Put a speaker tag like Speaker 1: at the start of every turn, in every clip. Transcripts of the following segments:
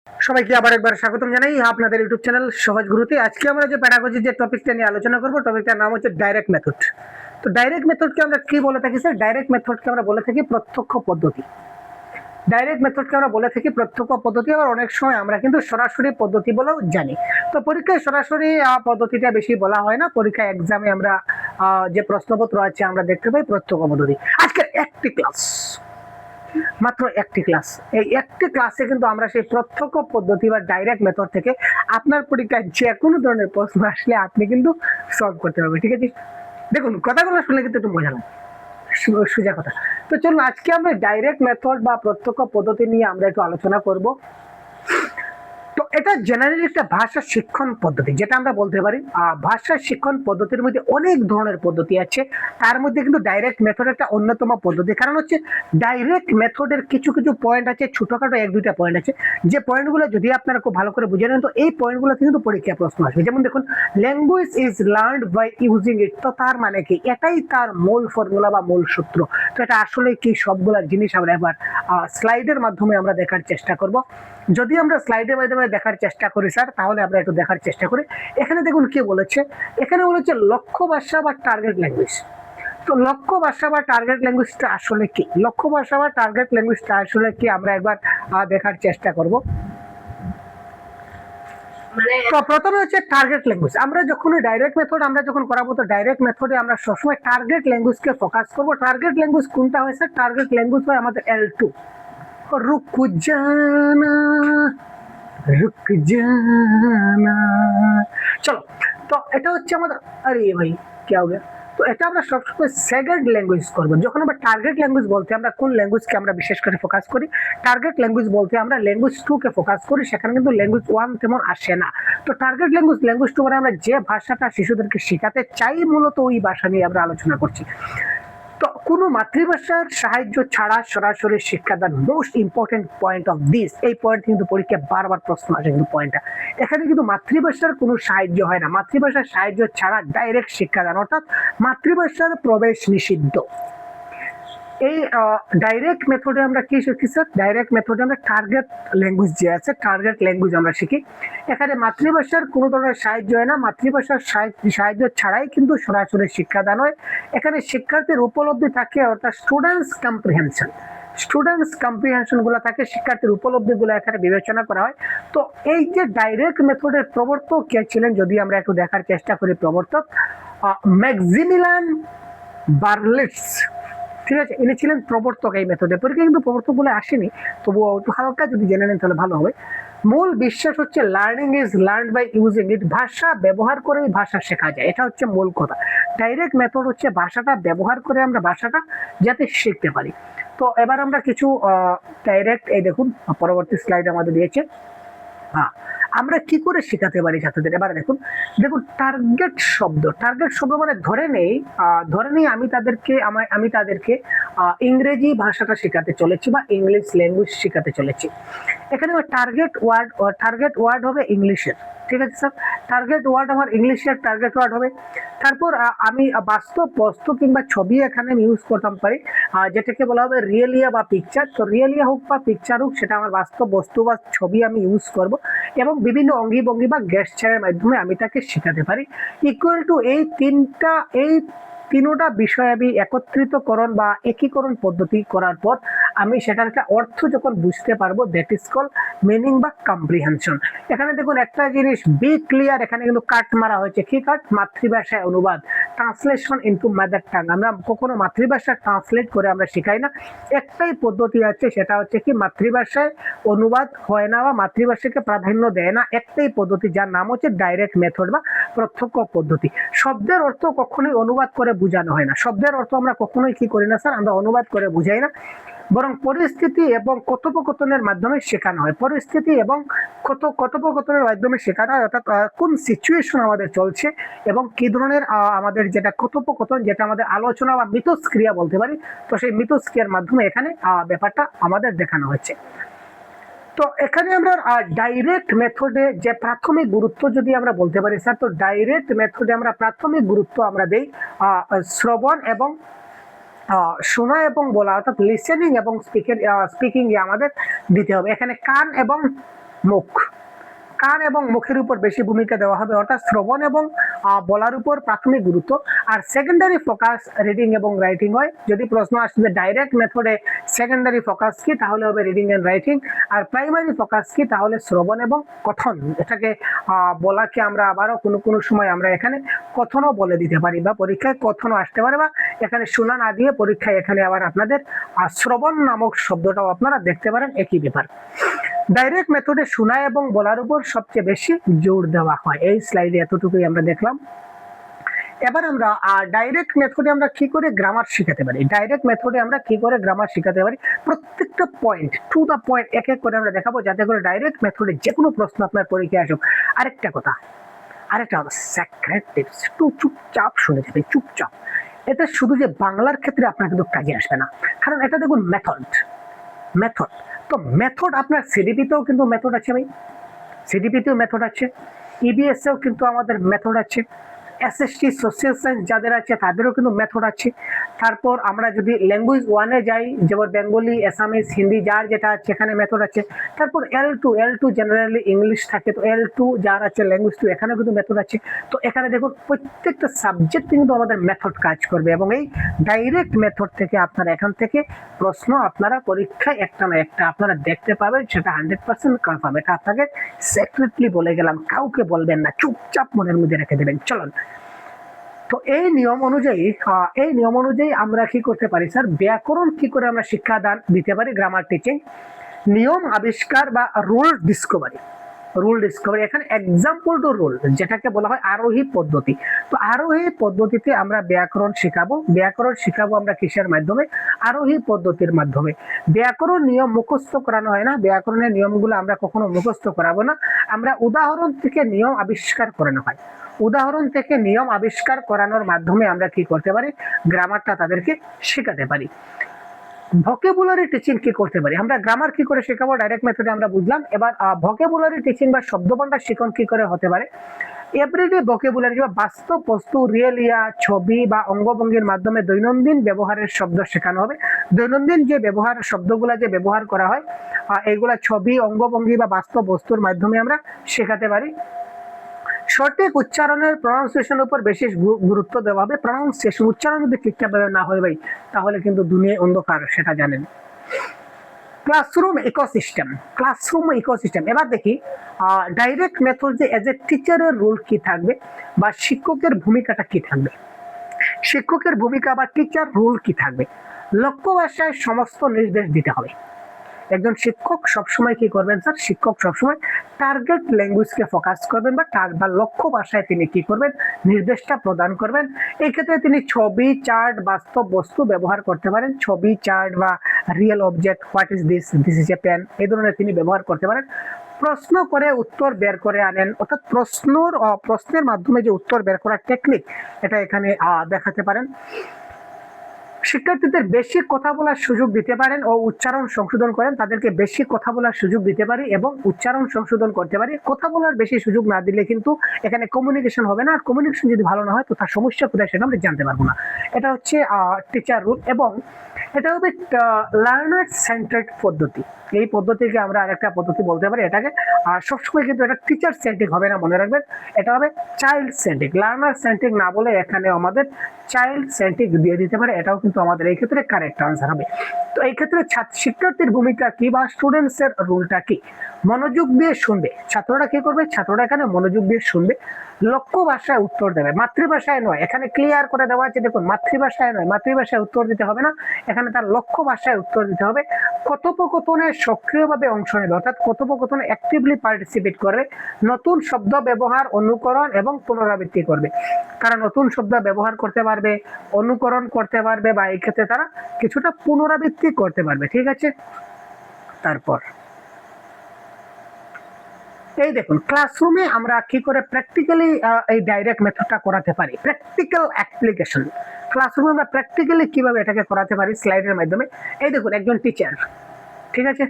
Speaker 1: সবাইকে আবার একবার স্বাগতম জানাই আপনাদের ইউটিউব চ্যানেল সহজ গুরুতে। আজকে আমরা যে প্যাডাগজি যে টপিকটা নিয়ে আলোচনা করব, টপিকটার নাম হচ্ছে ডাইরেক্ট মেথড। তো ডাইরেক্ট মেথডকে আমরা কি বলে থাকি স্যার? ডাইরেক্ট মেথডকে আমরা বলে থাকি প্রত্যক্ষ পদ্ধতি। ডাইরেক্ট মেথডকে আমরা বলে থাকি প্রত্যক্ষ পদ্ধতি, আবার অনেক সময় আমরা কিন্তু সরাসরি পদ্ধতি বলেও জানি। তো পরীক্ষায় সরাসরি পদ্ধতিটা বেশি বলা হয় না, পরীক্ষা এক্সামে আমরা যে প্রশ্নপত্র আছে আমরা দেখতে পাই প্রত্যক্ষ পদ্ধতি। আজকের একটি ক্লাস, মাত্র একটি ক্লাস, এই একটি ক্লাসে কিন্তু আমরা সেই প্রত্যক্ষ পদ্ধতি বা ডাইরেক্ট মেথড থেকে আপনার পরীক্ষায় যে কোনো ধরনের প্রশ্ন আসলে আপনি কিন্তু সলভ করতে পারবেন। ঠিক আছে, দেখুন কথাগুলো শুনলে কিন্তু একটু মজা লাগে, সোজা কথা। তো চলুন আজকে আমরা ডাইরেক্ট মেথড বা প্রত্যক্ষ পদ্ধতি নিয়ে আমরা একটু আলোচনা করব। তো এটা জেনারেলি একটা ভাষা শিক্ষণ পদ্ধতি, যেটা আমরা বলতে পারি ভাষা শিক্ষণ পদ্ধতির মধ্যে অনেক ধরনের পদ্ধতি আছে, তার মধ্যে কিন্তু ডাইরেক্ট মেথড একটা অন্যতম পদ্ধতি। কারণ হচ্ছে ডাইরেক্ট মেথডের কিছু কিছু পয়েন্ট আছে, ছোটখাটো এক দুইটা পয়েন্ট আছে, যে পয়েন্টগুলো যদি আপনারা খুব ভালো করে বুঝে নেন তো এই পয়েন্টগুলো কিন্তু পরীক্ষা প্রশ্ন আসবে। যেমন দেখুন, language is learned by using it. তো তার মানে কি? এটাই তার মূল ফর্মুলা বা মূল সূত্র। তো এটা আসলে কি, সবগুলা জিনিস আমরা এবার স্লাইডের মাধ্যমে আমরা দেখার চেষ্টা করব। যদি আমরা স্লাইডের মাধ্যমে দেখার চেষ্টা করি স্যার, তাহলে আমরা একটু দেখার চেষ্টা করি। এখানে দেখুন কি বলেছে, এখানে বলেছে লক্ষ্য ভাষা বা টার্গেট ল্যাঙ্গুয়েজ। তো লক্ষ্য ভাষা বা টার্গেট ল্যাঙ্গুয়েজটা আসলে কি? লক্ষ্য ভাষা বা টার্গেট ল্যাঙ্গুয়েজটা আসলে কি আমরা একবার দেখার চেষ্টা করব। তো প্রথমে হচ্ছে টার্গেট ল্যাঙ্গুয়েজ। আমরা যখন ডাইরেক্ট মেথড আমরা যখন করাবো, তো ডাইরেক্ট মেথডে আমরা সবসময় টার্গেট ল্যাঙ্গুয়েজকে ফোকাস করব। টার্গেট ল্যাঙ্গুয়েজ কোনটা হয় স্যার? টার্গেট ল্যাঙ্গুয়েজ হয় আমাদের L2, रुक जाना रुक जाना। চলো, তো এটা হচ্ছে আমাদের, আরে ভাই কি हो गया। তো এটা আমরা সবসময় সেকেন্ড ল্যাঙ্গুয়েজ করবো। যখন আমরা টার্গেট ল্যাঙ্গুয়েজ বলতে আমরা কোন ল্যাঙ্গুয়েজকে আমরা বিশেষ করে ফোকাস করি? টার্গেট ল্যাঙ্গুয়েজ বলতে আমরা ল্যাঙ্গুয়েজ 2 কে ফোকাস করি, সেখানে কিন্তু ল্যাঙ্গুয়েজ 1 তেমন আসে না। তো টার্গেট ল্যাঙ্গুয়েজ 2 মানে আমরা যে ভাষাটা শিশুদেরকে শেখাতে চাই, মূলত ওই ভাষা নিয়ে আমরা আলোচনা করছি। তো কোনো মাতৃভাষার সাহায্য ছাড়া সরাসরি শিক্ষাদান, most important point of this. এই পয়েন্ট কিন্তু পরীক্ষায় বারবার প্রশ্ন আসে কিন্তু পয়েন্টটা। এখানে কিন্তু মাতৃভাষার কোনো সাহায্য হয় না, মাতৃভাষার সাহায্য ছাড়া ডাইরেক্ট শিক্ষাদান, অর্থাৎ মাতৃভাষার প্রবেশ নিষিদ্ধ। এই ডাইরেক্ট মেথডে আমরা কি শিখি স্যার? ডাইরেক্ট মেথডে আমরা টার্গেট ল্যাঙ্গুয়েজ যে আছে, টার্গেট ল্যাঙ্গুয়েজ আমরা শিখি। এখানে মাতৃভাষার কোনো ধরনের সাহায্য হয় না, মাতৃভাষার সাহায্য ছাড়াই কিন্তু সরাসরি শিক্ষাদান হয়। এখানে শিক্ষার্থীর উপলব্ধি থাকে, অর্থাৎ স্টুডেন্টস কম্প্রিহেনশন গুলো থাকে, শিক্ষার্থীর উপলব্ধি গুলো এখানে বিবেচনা করা হয়। তো এই যে ডাইরেক্ট মেথডের প্রবর্তক কে ছিলেন, যদি আমরা একটু দেখার চেষ্টা করি, প্রবর্তক ম্যাক্সিমিলিয়ান বার্লিটস। ঠিক আছে, ইনি ছিলেন প্রবর্তক এই মেথডে। পরীক্ষা কিন্তু প্রবর্তক বলে আসেনি, তবুও একটু হালকা যদি জেনে নেন তাহলে ভালো হবে। মূল বিশ্বাস হচ্ছে learning is learn by using it. ভাষা ব্যবহার করেই ভাষা শেখা যায়, এটা হচ্ছে মূল কথা। ডাইরেক্ট মেথড হচ্ছে ভাষাটা ব্যবহার করে আমরা ভাষাটা যাতে শিখতে পারি। তো এবার আমরা কিছু ডাইরেক্ট, এই দেখুন পরবর্তী স্লাইড আমাদের দিয়েছে। হ্যাঁ, আমরা কি করে শেখাতে পারি ছাত্রদের? এবারে দেখুন, টার্গেট শব্দ মানে ধরে নেই আমি তাদেরকে ইংরেজি ভাষাটা শেখাতে চলেছি বা ইংলিশ ল্যাঙ্গুয়েজ শেখাতে চলেছি। এখানে টার্গেট ওয়ার্ড হবে ইংলিশের। ঠিক আছে স্যার, টার্গেট ওয়ার্ড আমার ইংলিশের টার্গেট ওয়ার্ড হবে। তারপর আমি বাস্তব বস্তু কিংবা ছবি এখানে আমি ইউজ করতাম পারি, যেটাকে বলা হবে রিয়েলিয়া বা পিকচার। তো রিয়েলিয়া হোক বা পিকচার হোক, সেটা আমার বাস্তব বস্তু বা ছবি আমি ইউজ করব, এবং বিভিন্ন অঙ্গি ভঙ্গি বা গেস্টারের মাধ্যমে আমি তাকে শেখাতে পারি। ইকুয়াল টু এই তিনোটা বিষয় আমি একত্রিতকরণ বা একীকরণ পদ্ধতি করার পর আমি সেটার একটা অর্থ যখন বুঝতে পারবো, দ্যাট ইজ কল মিনিং বা কম্প্রিহেনশন। এখানে দেখুন একটা জিনিস বি ক্লিয়ার, এখানে কিন্তু কাট মারা হয়েছে। কি কাট? মাতৃভাষায় অনুবাদ, ট্রান্সলেশন ইনটু মাদার টাং। আমরা কখনো মাতৃভাষা ট্রান্সলেট করে আমরা শেখাই না। একটাই পদ্ধতি আছে, সেটা হচ্ছে কি মাতৃভাষায় অনুবাদ হয় না বা মাতৃভাষাকে প্রাধান্য দেয় না। একটাই পদ্ধতি, যার নাম হচ্ছে ডাইরেক্ট মেথড বা প্রত্যক্ষ পদ্ধতি। শব্দের অর্থ কখনোই অনুবাদ করে বোঝানো হয় না। শব্দের অর্থ আমরা কখনোই কি করি না স্যার? আমরা অনুবাদ করে বুঝাই না, বরং পরিস্থিতি এবং কথোপকথনের মাধ্যমে শেখানো হয়। পরিস্থিতি এবং কথোপকথনের মাধ্যমে শেখানো হয়, অর্থাৎ কোন সিচুয়েশন আমাদের চলছে এবং কি ধরনের আমাদের যেটা কথোপকথন, যেটা আমাদের আলোচনা বা মিথস্ক্রিয়া বলতে পারি, তো সেই মিথস্ক্রিয়ার মাধ্যমে এখানে ব্যাপারটা আমাদের দেখানো হচ্ছে। তো এখানে আমরা ডাইরেক্ট মেথডে যে প্রাথমিক গুরুত্ব যদি আমরা বলতে পারি স্যার, তো ডাইরেক্ট মেথডে আমরা প্রাথমিক গুরুত্ব আমরা দেই শ্রবণ এবং শোনা এবং বলা, অর্থাৎ লিসেনিং এবং স্পিকিং এ আমাদের দিতে হবে। এখানে কান এবং মুখ, কান এবং মুখের উপর বেশি ভূমিকা দেওয়া হবে, অর্থাৎ শ্রবণ এবং বলার উপর প্রাথমিক গুরুত্ব। আর সেকেন্ডারি ফোকাস রিডিং এবং রাইটিং হয়। যদি প্রশ্ন আসবে ডাইরেক্ট মেথডে সেকেন্ডারি ফোকাস কি, তাহলে হবে রিডিং এন্ড রাইটিং। আর প্রাইমারি ফোকাস কি, তাহলে শ্রবণ এবং কথন। এটাকে বলাকে আমরা আবারও কোনো কোনো সময় আমরা এখানে কথনও বলে দিতে পারি, বা পরীক্ষায় কথনও আসতে পারে, বা এখানে শোনা না দিয়ে পরীক্ষায় এখানে আবার আপনাদের শ্রবণ নামক শব্দটাও আপনারা দেখতে পারেন, একই ব্যাপার। ডাইরেক্ট মেথডে শোনা এবং বলার উপর সবচেয়ে বেশি জোর দেওয়া হয়। এই স্লাইডে এতটুকুই আমরা দেখলাম। এবার আমরা ডাইরেক্ট মেথডে আমরা কি করে গ্রামার শিখাতে পারি, ডাইরেক্ট মেথডে আমরা কি করে গ্রামার শিখাতে পারি, প্রত্যেকটা পয়েন্ট টু দা পয়েন্ট এক এক করে আমরা দেখাবো, যাতে করে ডাইরেক্ট মেথডে যে কোনো প্রশ্ন আপনার পরীক্ষায় আসুক। আরেকটা কথা, আরেকটা সিক্রেট টিপস, একটু চুপচাপ শুনে যাবে, চুপচাপ। এটা শুধু যে বাংলার ক্ষেত্রে আপনার কিন্তু কাজে আসবে না, কারণ এটা দেখুন মেথড, মেথড তো মেথড আপনার সিডিপিতেও কিন্তু মেথড আছে ভাই, সিডিপিতেও মেথড আছে, ইবিএস এও কিন্তু আমাদের মেথড আছে, এসএসটি সোশ্যাল সায়েন্স যাদের আছে তাদেরও কিন্তু মেথড আছে। তারপর আমরা যদি ল্যাঙ্গুয়েজ ওয়ানে যাই, যেমন বেঙ্গলি, আসামিজ, হিন্দি যার যেটা আছে এখানে মেথড আছে। তারপর L2 জেনারেলি ইংলিশ থাকে, তো L2 যার আছে ল্যাঙ্গুয়েজ 2 এখানেও কিন্তু মেথড আছে। তো এখানে দেখুন প্রত্যেকটা সাবজেক্ট কিন্তু আমাদের মেথড কাজ করবে, এবং এই ডাইরেক্ট মেথড থেকে আপনারা এখান থেকে প্রশ্ন আপনারা পরীক্ষায় একটা না একটা আপনারা দেখতে পাবেন, সেটা 100% কনফার্ম। এটা আপনাকে সিক্রেটলি বলে গেলাম, কাউকে বলবেন না, চুপচাপ মনের মধ্যে রেখে দেবেন। চলুন, তো এই নিয়ম অনুযায়ী আমরা কি করতে পারি স্যার, ব্যাকরণ কি করে আমরা শিক্ষাদান দিতে পারি, গ্রামার টিচিং, নিয়ম আবিষ্কার বা রুল ডিসকভারি। এখানে এক্সাম্পল টু রুল, যেটাকে বলা হয় আরোহী পদ্ধতি। তো আরোহী পদ্ধতিতে আমরা ব্যাকরণ শিখাবো আমরা কিসের মাধ্যমে, আরোহী পদ্ধতির মাধ্যমে। ব্যাকরণ নিয়ম মুখস্থ করানো হয় না, ব্যাকরণের নিয়মগুলো আমরা কখনো মুখস্থ করাবো না, আমরা উদাহরণ থেকে নিয়ম আবিষ্কার করানো হয়। উদাহরণ থেকে নিয়ম আবিষ্কার করানোর মাধ্যমে আমরা কি করতে পারি, গ্রামারটা তাদেরকে শেখাতে পারি। ভোকাবুলারি টিচিং কি করতে পারি, আমরা গ্রামার কি করে শেখাবো ডাইরেক্ট মেথডে আমরা বুঝলাম। এবার ভোকাবুলারি টিচিং বা শব্দভান্ডার শিখন কি করে হতে পারে, এভরিডে ভোকাবুলারি বা বাস্তব বস্তু, রিয়েল ছবি বা অঙ্গভঙ্গির মাধ্যমে দৈনন্দিন ব্যবহারের শব্দ শেখানো হবে। দৈনন্দিন যে ব্যবহার শব্দগুলা যে ব্যবহার করা হয়, এগুলা ছবি, অঙ্গভঙ্গি বা বাস্তব বস্তুর মাধ্যমে আমরা শেখাতে পারি। সঠিক উচ্চারণের প্রনাউন্সিয়েশনের উপর বেশি গুরুত্ব দেওয়া হবে। প্রনাউন্সিয়েশন, উচ্চারণ যদি ঠিকঠাকভাবে না হয় ভাই, তাহলে কিন্তু দুনিয়া অন্ধকার, সেটা জানেন। Classroom ecosystem. এবার দেখি ডাইরেক্ট মেথড এজ এ টিচারের রোল কি থাকবে, বা শিক্ষকের ভূমিকাটা কি থাকবে, শিক্ষকের ভূমিকা বা টিচার রোল কি থাকবে। লক্ষ্য ভাষায় সমস্ত নির্দেশ দিতে হবে। একজন শিক্ষক সবসময় কি করবেন স্যার, শিক্ষক সবসময় টার্গেট ল্যাঙ্গুয়েজকে ফোকাস করবেন, বা লক্ষ্য ভাষায় তিনি কি করবেন, নির্দেশটা প্রদান করবেন। এই ক্ষেত্রে তিনি ছবি, চার্ট, বাস্তব বস্তু ব্যবহার করতে পারেন। ছবি, চার্ট বা real object, what is this is a pen, এই ধরনের তিনি ব্যবহার করতে পারেন। প্রশ্ন করে উত্তর বের করে আনেন, অর্থাৎ প্রশ্নের মাধ্যমে যে উত্তর বের করার টেকনিক, এটা এখানে দেখাতে পারেন। শিক্ষার্থীদের বেশি কথা বলার সুযোগ দিতে পারেন ও উচ্চারণ সংশোধন করেন, তাদেরকে বেশি কথা বলার সুযোগ দিতে পারি এবং উচ্চারণ সংশোধন করতে পারি। কথা বলার বেশি সুযোগ না দিলে কিন্তু এখানে কমিউনিকেশন হবে না, আর কমিউনিকেশন যদি ভালো না হয় তো তার সমস্যা কোথায় সেটা আমরা জানতে পারবো না। এটা হচ্ছে টিচার রুল, এবং এটা হবে লার্নার সেন্টার্ড পদ্ধতি। এই পদ্ধতিকে আমরা আরেকটা পদ্ধতি বলতে পারি, এটাকে সবসময় কিন্তু এটা টিচার সেন্ট্রিক হবে না, মনে রাখবেন, এটা হবে চাইল্ড সেন্ট্রিক। লার্নার সেন্ট্রিক না বলে এখানে আমাদের চাইল্ড সেন্ট্রিক দিয়ে দিতে পারে, এটাও কিন্তু আমাদের এই ক্ষেত্রে কারেক্ট আনসার হবে। তো এই ক্ষেত্রে শিক্ষার্থীর ভূমিকা কি বা স্টুডেন্টস এর রোলটা কি, মনোযোগ দিয়ে শুনবে। ছাত্ররা কি করবে, ছাত্ররা এখানে মনোযোগ দিয়ে শুনবে, লক্ষ্য ভাষায় উত্তর দেবে, মাতৃভাষায় নয়। এখানে ক্লিয়ার করে দেওয়া আছে, দেখুন মাতৃভাষায় নয়, মাতৃভাষায় উত্তর দিতে হবে না, এখানে তার লক্ষ্য ভাষায় উত্তর দিতে হবে। কথোপকথনে সক্রিয়ভাবে অংশ নেবে, অর্থাৎ কথোপকথনে অ্যাক্টিভলি পার্টিসিপেট করবে। নতুন শব্দ ব্যবহার, অনুকরণ এবং পুনরাবৃত্তি করবে। তারা নতুন শব্দ ব্যবহার করতে পারবে, অনুকরণ করতে পারবে, বা এই ক্ষেত্রে তারা কিছুটা পুনরাবৃত্তি করতে পারবে। ঠিক আছে, তারপর এই দেখুন ক্লাসরুমে আমরা কি করে প্র্যাকটিক্যালি এই ডাইরেক্ট মেথডটা করাতে পারি, প্র্যাকটিক্যাল অ্যাপ্লিকেশন। ক্লাসরুমে আমরা প্র্যাকটিক্যালি কিভাবে এটাকে করাতে পারি স্লাইডের মাধ্যমে। এই দেখুন একজন টিচার, ঠিক আছে,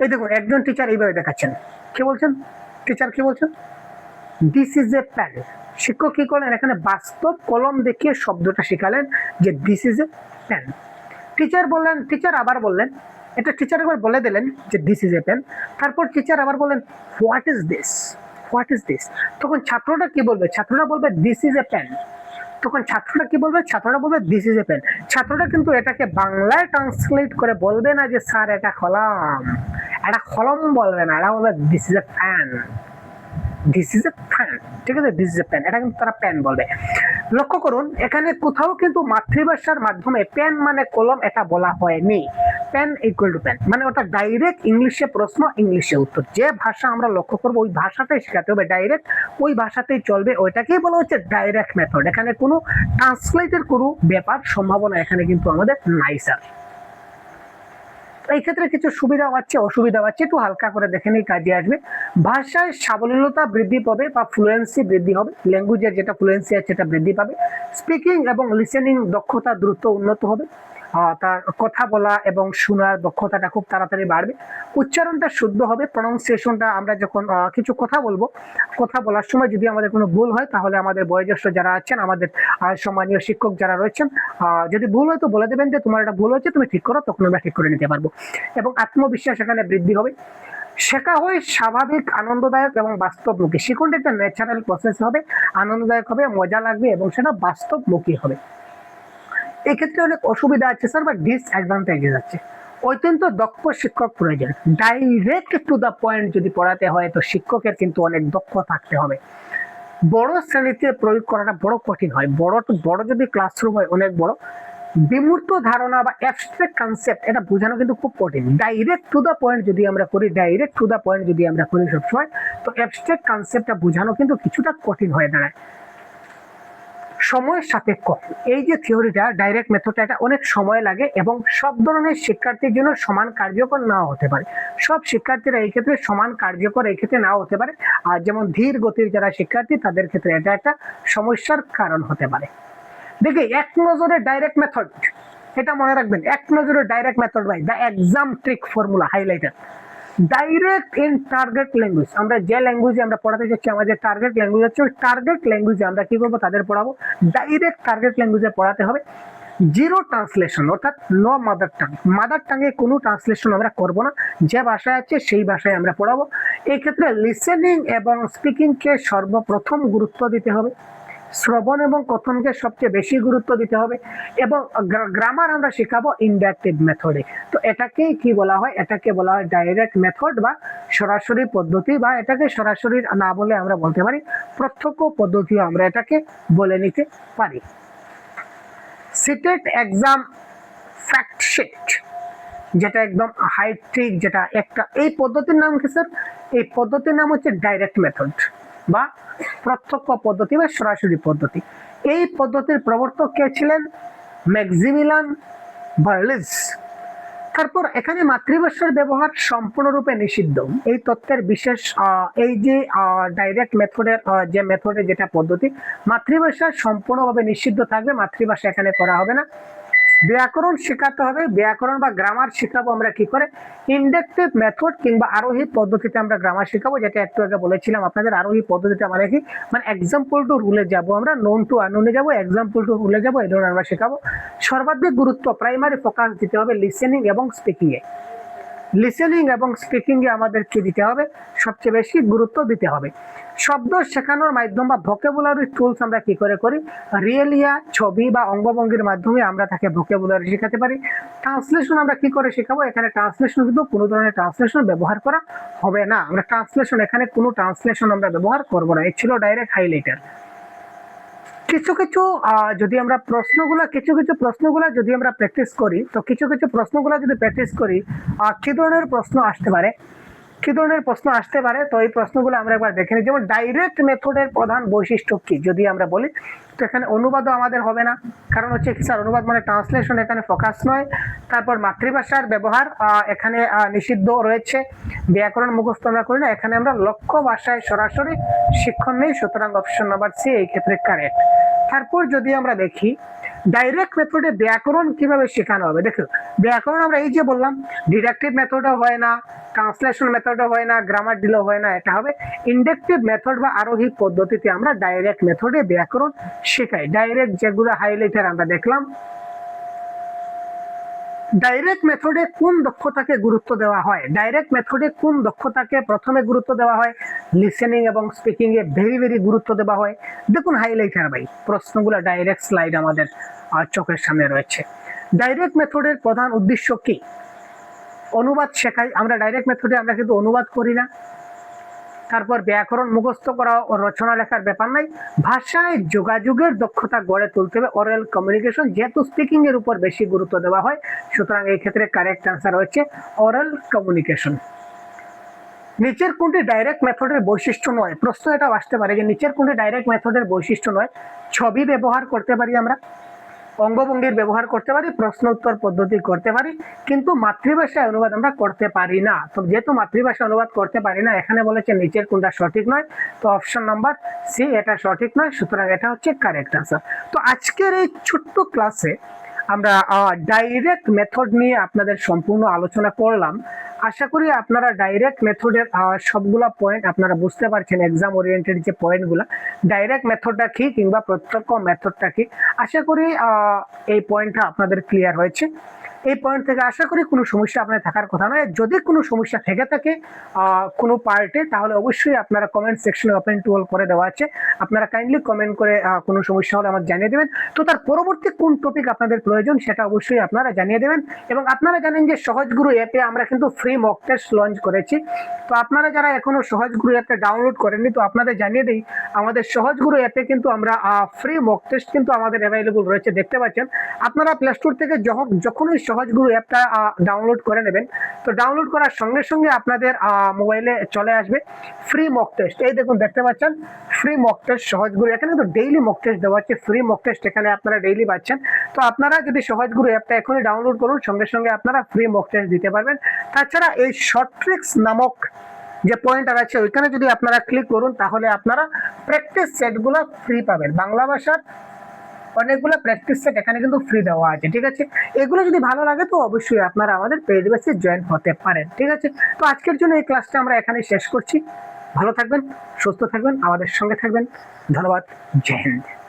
Speaker 1: এই দেখুন একজন টিচার এইভাবে দেখাচ্ছেন, কি বলছেন, টিচার কি বলছেন, দিস ইজ এ পেন। শিক্ষক কি করলেন, এখানে বাস্তব কলম দেখিয়ে শব্দটা শিখালেন যে this is a pen. Teacher বললেন, টিচার আবার বললেন এটা টিচার একবার বলে দিলেন যে দিস ইজ এ পেন, তারপর টিচার আবার বলেন what is this, what is this, তখন ছাত্রটা কি বলবে? ছাত্রটা বলবে দিস ইজ এ পেন। তখন ছাত্রটা কি বলবে? ছাত্রটা বলবে দিস ইজ এ পেন। ছাত্রটা কিন্তু এটাকে বাংলায় ট্রান্সলেট করে বলবে না যে স্যার এটা কলম, এটা কলম বলবে না, এটা বলবে this is A fan, this is A fan, ঠিক আছে, দিস ইজ এ পেন, এটা কিন্তু তারা পেন বলবে। লক্ষ্য করুন এখানে কোথাও কিন্তু মাতৃভাষার মাধ্যমে পেন মানে কলম এটা বলা হয়নি। পেন ইকুয়াল টু পেন মানে ওটা ডাইরেক্ট ইংলিশে প্রশ্ন, ইংলিশে উত্তর। যে ভাষা আমরা লক্ষ্য করবো ওই ভাষাটাই শেখাতে হবে, ডাইরেক্ট ওই ভাষাতেই চলবে, ওইটাকেই বলা হচ্ছে ডাইরেক্ট মেথড। এখানে কোনো ট্রান্সলেটের কোনো ব্যাপার সম্ভাবনা এখানে কিন্তু আমাদের নাই স্যার। এই ক্ষেত্রে কিছু সুবিধা পাচ্ছে, অসুবিধা পাচ্ছে, একটু হালকা করে দেখে নিই, কাজে আসবে। ভাষায় সাবলীলতা বৃদ্ধি পাবে বা ফ্লুয়েন্সি বৃদ্ধি হবে, ল্যাঙ্গুয়েজের যেটা ফ্লুয়েন্সি আছে সেটা বৃদ্ধি পাবে। স্পিকিং এবং লিসেনিং দক্ষতা দ্রুত উন্নত হবে, তার কথা বলা এবং শোনার দক্ষতাটা খুব তাড়াতাড়ি বাড়বে। উচ্চারণটা শুদ্ধ হবে, প্রনাউন্সিয়েশনটা আমরা যখন কিছু কথা বলবো, কথা বলার সময় যদি আমাদের কোনো ভুল হয় তাহলে আমাদের বয়োজ্যেষ্ঠ যারা আছেন, আমাদের সম্মানীয় শিক্ষক যারা রয়েছেন, যদি ভুল হয় তো বলে দেবেন যে তোমার এটা ভুল হয়েছে, তুমি ঠিক করো, তখন আমরা ঠিক করে নিতে পারবো। এবং আত্মবিশ্বাস এখানে বৃদ্ধি হবে। শেখা হয় স্বাভাবিক, আনন্দদায়ক এবং বাস্তবমুখী। শিখনটা একটা ন্যাচারাল প্রসেস হবে, আনন্দদায়ক হবে, মজা লাগবে এবং সেটা বাস্তবমুখী হবে। এক্ষেত্রে অনেক অসুবিধা আছে স্যার বা ডিসঅ্যাডভান্টেজেস আছে। অত্যন্ত দক্ষ শিক্ষক প্রয়োজন। ডাইরেক্ট টু দ্য পয়েন্ট যদি পড়াতে হয় তো শিক্ষকের কিন্তু অনেক দক্ষ থাকতে হবে। বড় শ্রেণীতে প্রয়োগ করাটা বড় কঠিন হয়। বড় যদি ক্লাসরুম হয় অনেক বড়, বিমূর্ত ধারণা বা অ্যাবস্ট্রাক্ট কনসেপ্ট এটা বোঝানো কিন্তু খুব কঠিন। ডাইরেক্ট টু দ্য পয়েন্ট যদি আমরা করি, ডাইরেক্ট টু দ্য পয়েন্ট যদি আমরা করি সবসময়, তো অ্যাবস্ট্রাক্ট কনসেপ্টটা বোঝানো কিন্তু কিছুটা কঠিন হয়ে দাঁড়ায়। সময় সাপেক্ষ এই যে থিওরিটা, ডাইরেক্ট মেথডটা, এটা অনেক সময় লাগে এবং সব ধরনের শিক্ষার্থীর জন্য সমান কার্যকর নাও হতে পারে। সব শিক্ষার্থীরা এই ক্ষেত্রে সমান কার্যকর এই ক্ষেত্রে নাও হতে পারে। আর যেমন ধীর গতির যারা শিক্ষার্থী তাদের ক্ষেত্রে এটা একটা সমস্যার কারণ হতে পারে। দেখি এক নজরে ডাইরেক্ট মেথড, এটা মনে রাখবেন, এক নজরে direct method by the exam trick formula highlighter. Direct in target language, আমরা যে ল্যাঙ্গুয়েজে আমরা পড়াতে যাচ্ছি, আমাদের টার্গেট ল্যাঙ্গুয়েজ হচ্ছে ওই টার্গেট ল্যাঙ্গুয়েজে আমরা কি করবো, তাদের পড়াবো। ডাইরেক্ট টার্গেট ল্যাঙ্গুয়েজে পড়াতে হবে। জিরো ট্রান্সলেশন অর্থাৎ নো মাদার টাং, মাদার টাঙ্গে কোনো ট্রান্সলেশন আমরা করব না, যে ভাষায় আছে সেই ভাষায় আমরা পড়াবো। এই ক্ষেত্রে লিসেনিং এবং স্পিকিংকে সর্বপ্রথম গুরুত্ব দিতে হবে, শ্রবণ এবং কথনকে সবচেয়ে বেশি গুরুত্ব দিতে হবে, এবং গ্রামার আমরা শেখাবো ইন্ডাকটিভ মেথডে। তো এটাকেই কি বলা হয়? এটাকে বলা হয় ডাইরেক্ট মেথড বা সরাসরি পদ্ধতি, বা এটাকে সরাসরি না বলে আমরা বলতে পারি প্রত্যক্ষ পদ্ধতিও আমরা এটাকে বলে নিতে পারি। সিটেট এক্সাম ফ্যাক্ট শিট, যেটা একদম হাইট্রিক, যেটা একটা, এই পদ্ধতির নাম কি স্যার? এই পদ্ধতির নাম হচ্ছে ডাইরেক্ট মেথড বা প্রত্যক্ষ পদ্ধতি বা সরাসরি পদ্ধতি। এই পদ্ধতির প্রবর্তক কে ছিলেন? ম্যাক্সিমিলিয়ান বার্লেস। তারপর এখানে মাতৃভাষার ব্যবহার সম্পূর্ণরূপে নিষিদ্ধ। এই তত্ত্বের বিশেষ এই যে ডাইরেক্ট মেথডের যে মেথডে যেটা পদ্ধতি, মাতৃভাষা সম্পূর্ণভাবে নিষিদ্ধ থাকবে, মাতৃভাষা এখানে করা হবে না। ব্যাকরণ শেখাতে হবে, ব্যাকরণ বা গ্রামার শেখাবো আমরা কি করে? ইন্ডাকটিভ মেথড কিংবা আরোহী পদ্ধতিতে আমরা গ্রামার শেখাবো, যেটা একটু আগে বলেছিলাম আপনাদের। আরোহী পদ্ধতিতে মানে কি, মানে এক্সাম্পল টু রুলে যাব, আমরা নোন টু আননোনে যাব, এক্সাম্পল টু রুলে যাব, এই ধরনের আমরা শেখাবো। সর্বাধিক গুরুত্ব প্রাইমারি ফোকাস দিতে হবে লিসেনিং এবং স্পিকিং এ। লিসেনিং এবং স্পিকিং এ আমাদের কি দিতে হবে? সবচেয়ে বেশি গুরুত্ব দিতে হবে। শব্দ শেখানোর মাধ্যম বা ভোকাবুলারি টুলস আমরা কি করে করি? রিয়েলিয়া, ছবি বা অঙ্গভঙ্গির মাধ্যমে আমরা তাকে ভোকাবুলারি শেখাতে পারি। ট্রান্সলেশন আমরা কি করে শেখাবো? এখানে ট্রান্সলেশন কিন্তু কোনো ধরনের ট্রান্সলেশন ব্যবহার করা হবে না। আমরা ট্রান্সলেশন, এখানে কোনো ট্রান্সলেশন আমরা ব্যবহার করবো না। এই ছিল ডাইরেক্ট হাইলাইটার। কিছু কিছু যদি আমরা প্রশ্নগুলা যদি আমরা প্র্যাকটিস করি, তো কিছু প্রশ্নগুলা যদি প্র্যাকটিস করি, কি ধরনের প্রশ্ন আসতে পারে, তো এই প্রশ্নগুলো আমরা একবার দেখে নিই। যেমন ডাইরেক্ট মেথডের প্রধান বৈশিষ্ট্য কি যদি আমরা বলি, তো এখানে অনুবাদও আমাদের হবে না, কারণ হচ্ছে কি স্যার, অনুবাদ মানে ট্রান্সলেশন, এখানে ফোকাস নয়। তারপর মাতৃভাষার ব্যবহার এখানে নিষিদ্ধ রয়েছে। ব্যাকরণ মুখস্থ আমরা করি না, এখানে আমরা লক্ষ্য ভাষায় সরাসরি শিক্ষণ নেই, সুতরাং অপশন নাম্বার সি এই ক্ষেত্রে কারেক্ট। তারপর যদি আমরা দেখি ডাইরেক্ট মেথডে ব্যাকরণ কিভাবে শেখানো হবে, দেখো ব্যাকরণ আমরা এই যে বললাম, ডিডাকটিভ মেথডও হয় না, ট্রান্সলেশন মেথডও হয় না, গ্রামার ডিলও হয় না, এটা হবে ইন্ডাকটিভ মেথড বা আরোহী পদ্ধতিতে আমরা ডাইরেক্ট মেথডে ব্যাকরণ শেখাই। ডাইরেক্ট যেগুলো হাইলাইটার আমরা দেখলাম, ডাইরেক্ট মেথডে কোন দক্ষতাকে গুরুত্ব দেওয়া হয়? ডাইরেক্ট মেথডে কোন দক্ষতাকে প্রথমে গুরুত্ব দেওয়া হয়? লিসেনিং এবং স্পিকিং এ ভেরি ভেরি গুরুত্ব দেওয়া হয়। দেখুন হাইলাইটার ভাই, প্রশ্নগুলো ডাইরেক্ট স্লাইড আমাদের চোখের সামনে রয়েছে। ডাইরেক্ট মেথডের প্রধান উদ্দেশ্য কি? অনুবাদ শেখাই। আমরা ডাইরেক্ট মেথডে আমরা কিন্তু অনুবাদ করি না। তারপর ব্যাকরণ মুখস্থ করা ও রচনা লেখার ব্যাপার নাই। ভাষায় যোগাযোগের দক্ষতা গড়ে তুলতে হবে, ওরাল কমিউনিকেশন। যেহেতু স্পিকিং এর উপর বেশি গুরুত্ব দেওয়া হয়, সুতরাং এই ক্ষেত্রে কারেক্ট আনসার হচ্ছে ওরাল কমিউনিকেশন। নিচের কোনটি ডাইরেক্ট মেথডের বৈশিষ্ট্য নয়? প্রশ্ন এটা আসতে পারে যে নিচের কোনটি ডাইরেক্ট মেথডের বৈশিষ্ট্য নয়? ছবি ব্যবহার করতে পারি আমরা, অঙ্গভঙ্গির ব্যবহার করতে পারি, প্রশ্ন উত্তর পদ্ধতি করতে পারি, কিন্তু মাতৃভাষায় অনুবাদ আমরা করতে পারি না। তো যেহেতু মাতৃভাষা অনুবাদ করতে পারি না, এখানে বলেছে নিচের কোনটা সঠিক নয়, তো অপশন নাম্বার সি এটা সঠিক নয়, সুতরাং এটা হচ্ছে কারেক্ট আনসার। তো আজকের এই ছোট্ট ক্লাসে আমরা ডাইরেক্ট মেথড নিয়ে আপনাদের সম্পূর্ণ আলোচনা করলাম। আশা করি আপনারা ডাইরেক্ট মেথডের সবগুলা পয়েন্ট আপনারা বুঝতে পারছেন, এক্সাম ওরিয়েন্টেড যে পয়েন্টগুলো, ডাইরেক্ট মেথডটা কি কিংবা প্রত্যক্ষ মেথডটা কি। আশা করি এই পয়েন্টটা আপনাদের ক্লিয়ার হয়েছে। এই পয়েন্ট থেকে আশা করি কোনো সমস্যা আপনার থাকার কথা নয়। যদি কোনো সমস্যা থেকে থাকে কোনো পার্টে, তাহলে অবশ্যই আপনারা কমেন্ট সেকশনে ওপেন টু অল করে দেওয়া আছে, আপনারা কাইন্ডলি কমেন্ট করে কোনো সমস্যা হলে আমাকে জানিয়ে দেবেন। তো তার পরবর্তী কোন টপিক আপনাদের প্রয়োজন সেটা অবশ্যই আপনারা জানিয়ে দেবেন। এবং আপনারা জানেন যে সহজগুরু অ্যাপে আমরা কিন্তু ফ্রি মক টেস্ট লঞ্চ করেছি। তো আপনারা যারা এখনো সহজগুরু অ্যাপটা ডাউনলোড করেননি, তো আপনাদের জানিয়ে দিই আমাদের সহজগুরু অ্যাপে কিন্তু আমরা ফ্রি মক টেস্ট কিন্তু আমাদের অ্যাভেলেবল রয়েছে, দেখতে পাচ্ছেন। আপনারা প্লে স্টোর থেকে যখনই সহজগুরু অ্যাপটা ডাউনলোড করে নেবেন, তো ডাউনলোড করার সঙ্গে সঙ্গে আপনাদের মোবাইলে চলে আসবে ফ্রি মক টেস্ট। এই দেখুন দেখতে পাচ্ছেন ফ্রি মক টেস্ট সহজগুরু। এখানে কিন্তু ডেইলি মক টেস্ট দেওয়া হচ্ছে, ফ্রি মক টেস্ট এখানে আপনারা ডেইলি পাচ্ছেন। তো আপনারা যদি সহজগুরু অ্যাপটা এখনই ডাউনলোড করুন, সঙ্গে সঙ্গে আপনারা ফ্রি মক টেস্ট দিতে পারবেন। তাছাড়া এই শর্ট ট্রিক্স নামক যে পয়েন্টার আছে ওইখানে যদি আপনারা ক্লিক করুন, তাহলে আপনারা প্র্যাকটিস সেটগুলো ফ্রি পাবেন। বাংলা ভাষার অনেকগুলো প্র্যাকটিস সেট এখানে কিন্তু ফ্রি দেওয়া আছে, ঠিক আছে। এগুলো যদি ভালো লাগে তো অবশ্যই আপনারা আমাদের পেজ বেসে জয়েন হতে পারেন, ঠিক আছে। তো আজকের জন্য এই ক্লাসটা আমরা এখানে শেষ করছি। ভালো থাকবেন, সুস্থ থাকবেন, আমাদের সঙ্গে থাকবেন। ধন্যবাদ, জয় হিন্দ।